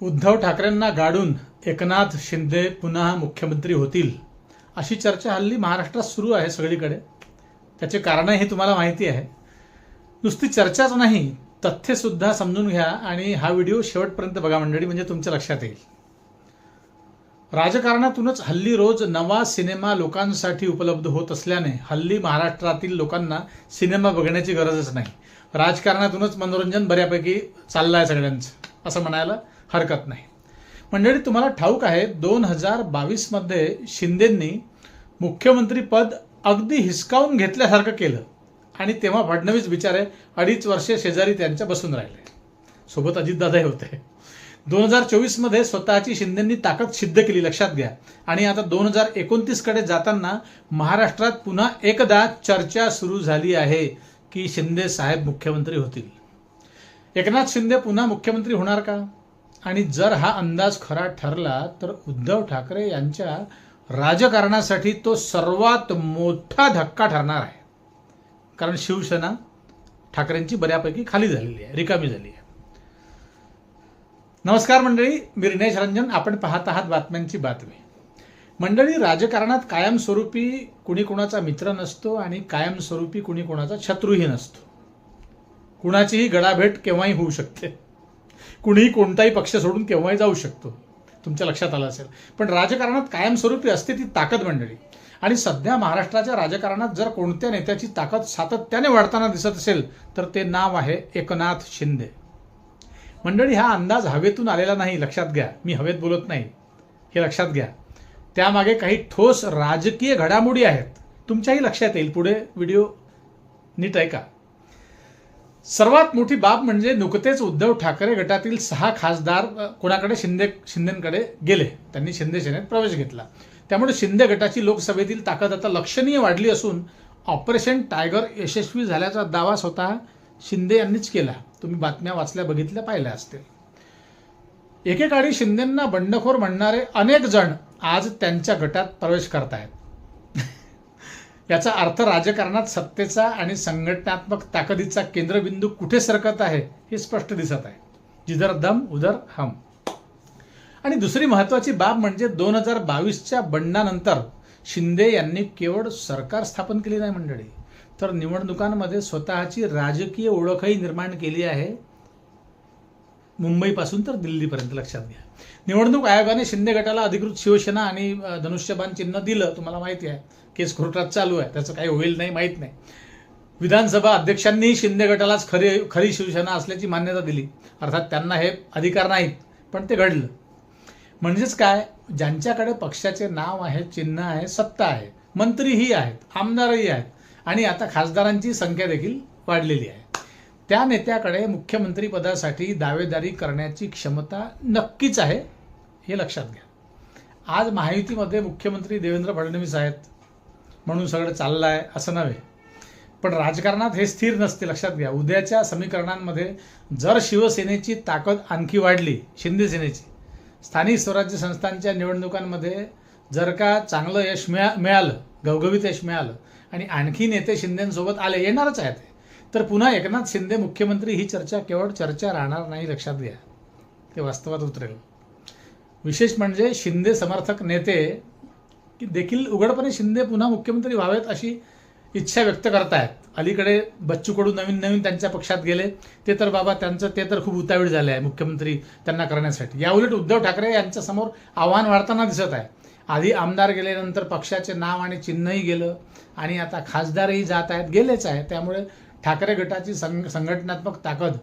उद्धव ठाकरेंना गाडून एकनाथ शिंदे पुन्हा मुख्यमंत्री होतील अशी चर्चा हल्ली महाराष्ट्रात सुरू आहे सगळीकडे. त्याचे कारणही तुम्हाला माहिती आहे. नुसती चर्चाच नाही, तथ्यसुद्धा समजून घ्या आणि हा व्हिडिओ शेवटपर्यंत बघा मंडळी, म्हणजे तुमच्या लक्षात येईल. राजकारणातूनच हल्ली रोज नवा सिनेमा लोकांसाठी उपलब्ध होत असल्याने हल्ली महाराष्ट्रातील लोकांना सिनेमा बघण्याची गरजच नाही. राजकारणातूनच मनोरंजन बऱ्यापैकी चाललं आहे सगळ्यांचं असं म्हणायला हरकत नाही. मंडळी, तुम्हाला ठाऊक आहे 2022 मध्ये शिंदेंनी मुख्यमंत्री पद अगदी हिसकावून घेतल्यासारखं केलं आणि तेव्हा फडणवीस बिचारे 2.5 वर्षे शेजारी त्यांच्या बसून राहिले. सोबत अजितदादाही होते. 2024 मध्ये स्वतःची शिंदेंनी ताकद सिद्ध केली, लक्षात घ्या. आणि आता 2029 कडे जाताना महाराष्ट्रात पुन्हा एकदा चर्चा सुरू झाली आहे की शिंदे साहेब मुख्यमंत्री होतील. एकनाथ शिंदे पुन्हा मुख्यमंत्री होणार का? आणि जर हा अंदाज खरा ठरला तर उद्धव ठाकरे यांच्या राजकारणासाठी तो सर्वात मोठा धक्का ठरणार आहे. कारण शिवसेना ठाकरेंची बऱ्यापैकी खाली झालेली आहे, रिकामी झाली आहे. नमस्कार मंडळी, मी रिनेश रंजन. आपण पाहत आहात बातम्यांची बातमी. मंडळी, राजकारणात कायमस्वरूपी कुणी कुणाचा मित्र नसतो आणि कायमस्वरूपी कुणी कुणाचा शत्रूही नसतो. कुणाचीही गडाभेट केव्हाही होऊ शकते. कुणीही कोणताही पक्ष सोडून केव्हाही जाऊ शकतो. तुमच्या लक्षात आलं असेल. पण राजकारणात कायमस्वरूपी असते ती ताकद मंडळी. आणि सध्या महाराष्ट्राच्या राजकारणात जर कोणत्या नेत्याची ताकद सातत्याने वाढताना दिसत असेल तर ते नाव आहे एकनाथ शिंदे. मंडळी, हा अंदाज हवेतून आलेला नाही, लक्षात घ्या. मी हवेत बोलत नाही, हे लक्षात घ्या. त्यामागे काही ठोस राजकीय घडामोडी आहेत. तुमच्याही लक्षात येईल. पुढे व्हिडिओ नीट ऐका. सर्वात मोठी बाब म्हणजे नुकतेच उद्धव ठाकरे गटातील 6 खासदार कोणाकडे शिंदेंकडे गेले. त्यांनी शिंदे सेनेत प्रवेश घेतला. त्यामुळे शिंदे गटाची लोकसभेतील ताकद आता लक्षणीय वाढली असून ऑपरेशन टायगर यशस्वी झाल्याचा दावा स्वतः शिंदे यांनीच केला. तुम्ही बातम्या वाचल्या, बघितल्या, पाहिल्या असतील. एकेकाळी शिंदेंना बंडखोर म्हणणारे अनेक जण आज त्यांच्या गटात प्रवेश करतायत. याचा अर्थ राजकारणात सत्तेचा आणि संघटनात्मक ताकदीचा केंद्रबिंदू कुठे सरकत आहे हे स्पष्ट दिसत आहे. जिधर दम उधर हम. आणि दुसरी महत्त्वाची बाब म्हणजे 2022च्या बंडानंतर शिंदे यांनी केवळ सरकार स्थापन केली नाही मंडळी, तर निवडणुकांमध्ये स्वतःची राजकीय ओळखही निर्माण केली आहे. मुंबईपासून तर दिल्लीपर्यंत, लक्षात घ्या. निवडणूक आयोगाने शिंदे गटाला अधिकृत शिवसेना आणि धनुष्यबाण चिन्ह दिलं, तुम्हाला माहिती आहे. केस कोर्टात चालू आहे, त्याचं काही होईल नाही माहीत नाही. विधानसभा अध्यक्षांनीही शिंदे गटालाच खरी शिवसेना असल्याची मान्यता दिली. अर्थात त्यांना हे अधिकार नाहीत, पण ते घडलं. म्हणजेच काय, ज्यांच्याकडे पक्षाचे नाव आहे, चिन्ह आहे, सत्ता आहे, मंत्रीही आहेत, आमदारही आहेत आणि आता खासदारांची संख्या देखील वाढलेली आहे, त्या नेत्याकडे मुख्यमंत्री पदासाठी दावेदारी करण्याची क्षमता नक्कीच आहे, हे लक्षात घ्या. आज महायुतीमध्ये मुख्यमंत्री देवेंद्र फडणवीस आहेत म्हणून सगळं चाललं आहे असं नव्हे. पण राजकारणात हे स्थिर नसते, लक्षात घ्या. उद्याच्या समीकरणांमध्ये जर शिवसेनेची ताकद आणखी वाढली, शिंदे सेनेची, स्थानिक स्वराज्य संस्थांच्या निवडणुकांमध्ये जर का चांगलं यश मिळालं, घवघवीत यश मिळालं आणि आणखी नेते शिंदेंसोबत आले, येणारच आहेत, तर पुन्हा एकनाथ शिंदे मुख्यमंत्री ही चर्चा केवळ चर्चा राहणार नाही, लक्षात घ्या. ते वास्तवात उतरेल. विशेष म्हणजे शिंदे समर्थक नेते देखील उघडपणे शिंदे पुन्हा मुख्यमंत्री व्हावेत अशी इच्छा व्यक्त करतायत. अलीकडे बच्चू कडू नवीन त्यांच्या पक्षात गेले, ते तर बाबा त्यांचं ते तर खूप उतावीळ झाले आहे मुख्यमंत्री त्यांना करण्यासाठी. याउलट उद्धव ठाकरे यांच्यासमोर आव्हान वाढताना दिसत आहे. आधी आमदार गेले, नंतर पक्षाचे नाव आणि चिन्हही गेलं आणि आता खासदारही जात आहेत, गेलेच आहे. त्यामुळे ठाकरे गटाची संघटनात्मक ताकद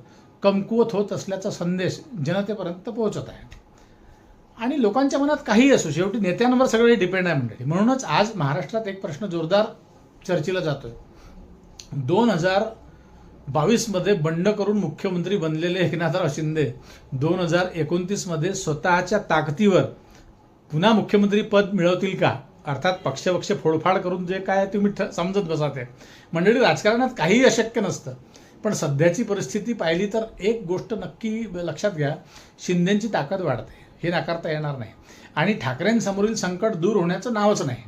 कमकुवत होत असल्याचा संदेश जनतेपर्यंत पोहोचत आहे. आणि लोकांच्या मनात काही असो, शेवटी नेत्यांवर सगळे डिपेंड आहे मंडळी. म्हणूनच आज महाराष्ट्रात एक प्रश्न जोरदार चर्चेला जातोय. 2022 मध्ये बंड करून मुख्यमंत्री बनलेले एकनाथराव शिंदे 2029 मध्ये स्वतःच्या ताकदीवर पुन्हा मुख्यमंत्री पद मिळवतील का? अर्थात पक्ष फोडफाड करून जे काय तुम्ही समजत बसा ते. मंडळी, राजकारणात काहीही अशक्य नसतं. पण सध्याची परिस्थिती पाहिली तर एक गोष्ट नक्की लक्षात घ्या, शिंदेंची ताकद वाढते, हे नाकारता येणार नाही. आणि ठाकरेंसमोरील संकट दूर होण्याचं नावच नाही.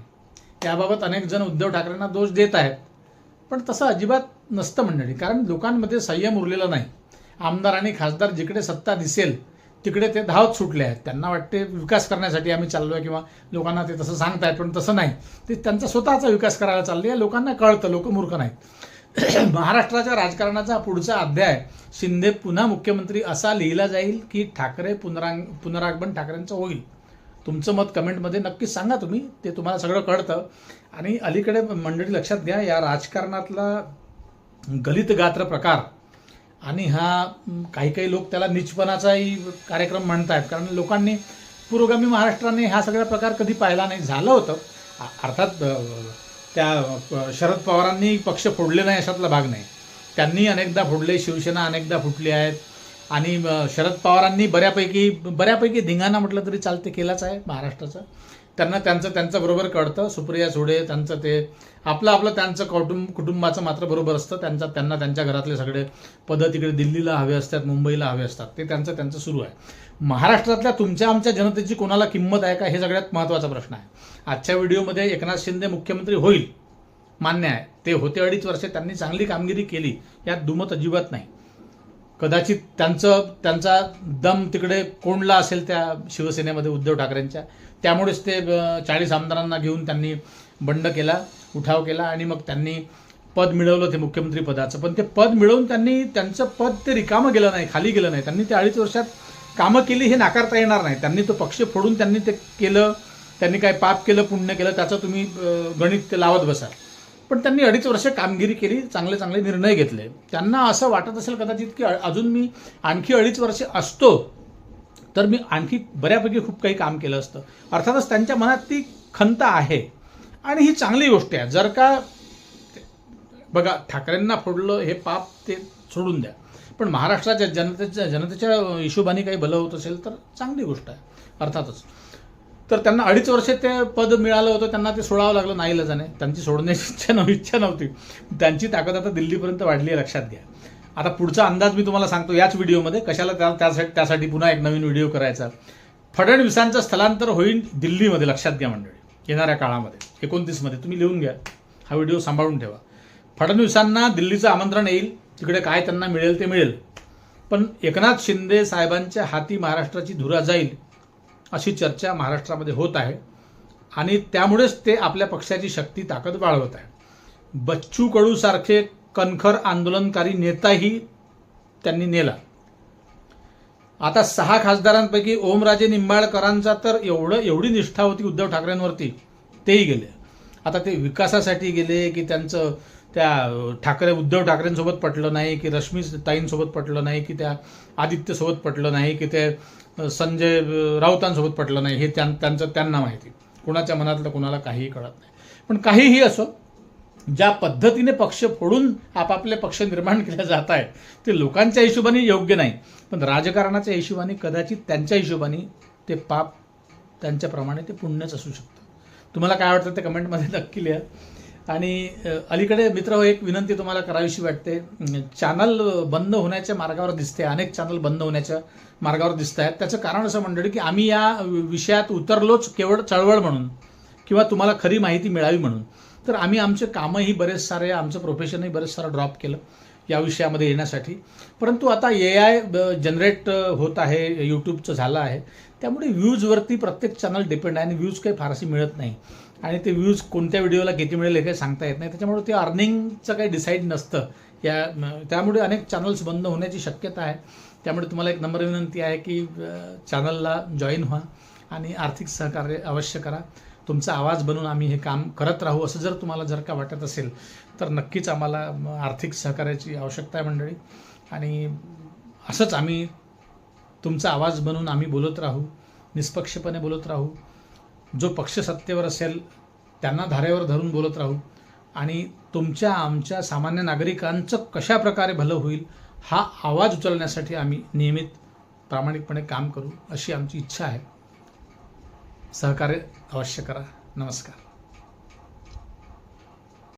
त्याबाबत अनेक जण उद्धव ठाकरेंना दोष देत आहेत, पण तसं अजिबात नसतं मंडळी. कारण लोकांमध्ये संयम उरलेला नाही. आमदार आणि खासदार जिकडे सत्ता दिसेल तिकडे ते धावत सुटले आहेत. त्यांना वाटते विकास करण्यासाठी आम्ही चाललो आहे किंवा लोकांना ते तसं सांगतायत, पण तसं नाही. ते त्यांचा स्वतःचा विकास करायला चालले आहे. लोकांना कळतं, लोक मूर्ख नाहीत. महाराष्ट्राच्या राजकारणाचा पुढचा अध्याय शिंदे पुन्हा मुख्यमंत्री असा लिहिला जाईल की ठाकरे पुनरागमन ठाकरेंचं होईल. तुमचं मत कमेंटमध्ये नक्कीच सांगा तुम्ही, ते तुम्हाला सगळं कळतं. आणि अलीकडे मंडळी लक्षात घ्या, या राजकारणातला गलित गात्र प्रकार आणि हा काही लोक त्याला नीचपणाचाही कार्यक्रम म्हणतात, कारण लोकांनी पुरोगामी महाराष्ट्राने हा सगळा प्रकार कधी पाहिला नाही. झालं होतं अर्थात, त्या शरद पवारांनी पक्ष फोडले नाही अशातला भाग नाही. त्यांनी अनेकदा फोडले, शिवसेना अनेकदा फुटली आहेत. आणि शरद पवारांनी बऱ्यापैकी धिंगाणा म्हटलं तरी चालते केलाच आहे महाराष्ट्राचा. त्यांना त्यांचं बरोबर कळतं. सुप्रिया सुळे त्यांचं ते आपलं त्यांचं कुटुंबाचं मात्र बरोबर असतं. त्यांना त्यांच्या घरातले सगळे पदं तिकडे दिल्लीला हवे असतात, मुंबईला हवे असतात. ते त्यांचं सुरू आहे. महाराष्ट्रातल्या तुमच्या आमच्या जनतेची कोणाला किंमत आहे का, हे सगळ्यात महत्त्वाचा प्रश्न आहे. आजच्या व्हिडिओमध्ये एकनाथ शिंदे मुख्यमंत्री होईल, मान्य आहे. ते होते 2.5 वर्षे, त्यांनी चांगली कामगिरी केली, यात दुमत अजिबात नाही. कदाचित त्यांचा दम तिकडे कोंडला असेल त्या शिवसेनेमध्ये उद्धव ठाकरेंच्या, त्यामुळेच ते 40 आमदारांना घेऊन त्यांनी बंड केला, उठाव केला आणि मग त्यांनी पद मिळवलं ते मुख्यमंत्री पदाचं. पण ते पद मिळवून त्यांचं पद ते रिकामं गेलं नाही, खाली गेलं नाही. त्यांनी ते 2.5 वर्षात कामं केली हे नाकारता येणार नाही. त्यांनी तो पक्ष फोडून त्यांनी ते केलं. त्यांनी काय पाप केलं, पुण्य केलं, त्याचं तुम्ही गणित ते लावत बसाल. पण त्यांनी 2.5 वर्ष कामगिरी केली, चांगले निर्णय घेतले. त्यांना असं वाटत असेल कदाचित की अजून मी आणखी 2.5 वर्ष असतो तर मी आणखी बऱ्यापैकी खूप काही काम केलं असतं. अर्थातच त्यांच्या मनात ती खंत आहे आणि ही चांगली गोष्ट आहे. जर का बघा, ठाकरेंना फोडलं हे पाप ते सोडून द्या, पण महाराष्ट्राच्या जनतेच्या हिशोबाने काही भलं होत असेल तर चांगली गोष्ट आहे अर्थातच. तर त्यांना 2.5 वर्ष ते पद मिळालं होतं, त्यांना ते सोडावं लागलं नाईलाजाने. त्यांची सोडण्याची इच्छा नव्हती. त्यांची ताकद आता दिल्लीपर्यंत वाढली आहे, लक्षात घ्या. आता पुढचा अंदाज मी तुम्हाला सांगतो याच व्हिडिओमध्ये. कशाला त्यासाठी पुन्हा एक नवीन व्हिडिओ करायचा. फडणवीसांचं स्थलांतर होईल दिल्लीमध्ये, लक्षात घ्या मंडळी, येणाऱ्या काळामध्ये 29 मध्ये. तुम्ही लिहून घ्या, हा व्हिडिओ सांभाळून ठेवा. फडणवीसांना दिल्लीचं आमंत्रण येईल, तिकडे काय त्यांना मिळेल ते मिळेल, पण एकनाथ शिंदे साहेबांच्या हाती महाराष्ट्राची धुरा जाईल अशी चर्चा महाराष्ट्रामध्ये होत आहे. आणि त्यामुळेच ते आपल्या पक्षाची शक्ती ताकद वाढवत आहे. बच्चू कडू सारखे कणखर आंदोलनकारी नेताही त्यांनी नेला. आता 6 खासदारांपैकी ओमराजे निंबाळकरांचा तर एवढी निष्ठा होती उद्धव ठाकरेंवरती, तेही गेले. आता ते विकासासाठी गेले की त्यांचं त्या उद्धव ठाकरेंसोबत पटलं नाही, की रश्मी ताईंसोबत पटलं नाही, की त्या आदित्यसोबत पटलं नाही, की ते संजय राऊतांसोबत पटलं नाही, हे त्यांना माहिती. कुणाच्या मनातलं कुणाला काहीही कळत नाही. पण काहीही असो, ज्या पद्धतीने पक्ष फोडून आपापले पक्ष निर्माण केले जात आहे ते लोकांच्या हिशोबाने योग्य नाही, पण राजकारणाच्या हिशोबाने कदाचित त्यांच्या हिशोबाने ते पाप, त्यांच्याप्रमाणे ते पुण्यच असू शकतं. तुम्हाला काय वाटतं ते कमेंटमध्ये नक्की लिहा. आणि अलीकडे मित्र, एक विनंती तुम्हाला करावीशी वाटते. चॅनल बंद होण्याच्या मार्गावर दिसते, अनेक चॅनल बंद होण्याच्या मार्गावर दिसत आहेत. त्याचं कारण असं मंडळी की आम्ही या विषयात उतरलोच केवळ चळवळ म्हणून किंवा तुम्हाला खरी माहिती मिळावी म्हणून. तर आम्ही आमचे कामही बरेच सारे, आमचं प्रोफेशनही बरेच सारं ड्रॉप केलं या विषयामध्ये येण्यासाठी. परंतु आता AI जनरेट होत आहे, यूट्यूबचं झालं आहे, त्यामुळे व्ह्यूजवरती प्रत्येक चॅनल डिपेंड आहे आणि व्ह्यूज काही फारशी मिळत नाही. आणि ते व्ह्यूज कोणत्या व्हिडिओला किती मिळेल हे काही सांगता येत नाही. त्याच्यामुळे ते अर्निंगचं काही डिसाईड नसतं. त्यामुळे अनेक चॅनल्स बंद होण्याची शक्यता आहे. त्यामुळे तुम्हाला एक नम्र विनंती आहे की चॅनलला जॉईन व्हा आणि आर्थिक सहकार्य अवश्य करा. तुमचा आवाज बनून आम्ही हे काम करत राहू असं जर तुम्हाला का वाटत असेल तर नक्कीच आम्हाला आर्थिक सहकार्याची आवश्यकता आहे मंडळी. आणि असंच आम्ही तुमचा आवाज बनून आम्ही बोलत राहू, निष्पक्षपणे बोलत राहू. जो पक्ष सत्तेवर असेल त्यांना धारेवर धरून बोलत राहू आणि तुमच्या आमच्या सामान्य नागरिकांचं कशा प्रकारे भलं होईल हा आवाज उचलण्यासाठी आम्ही नियमित प्रामाणिकपणे काम करू अशी आमची इच्छा आहे. सहकार्य अवश्य करा. नमस्कार.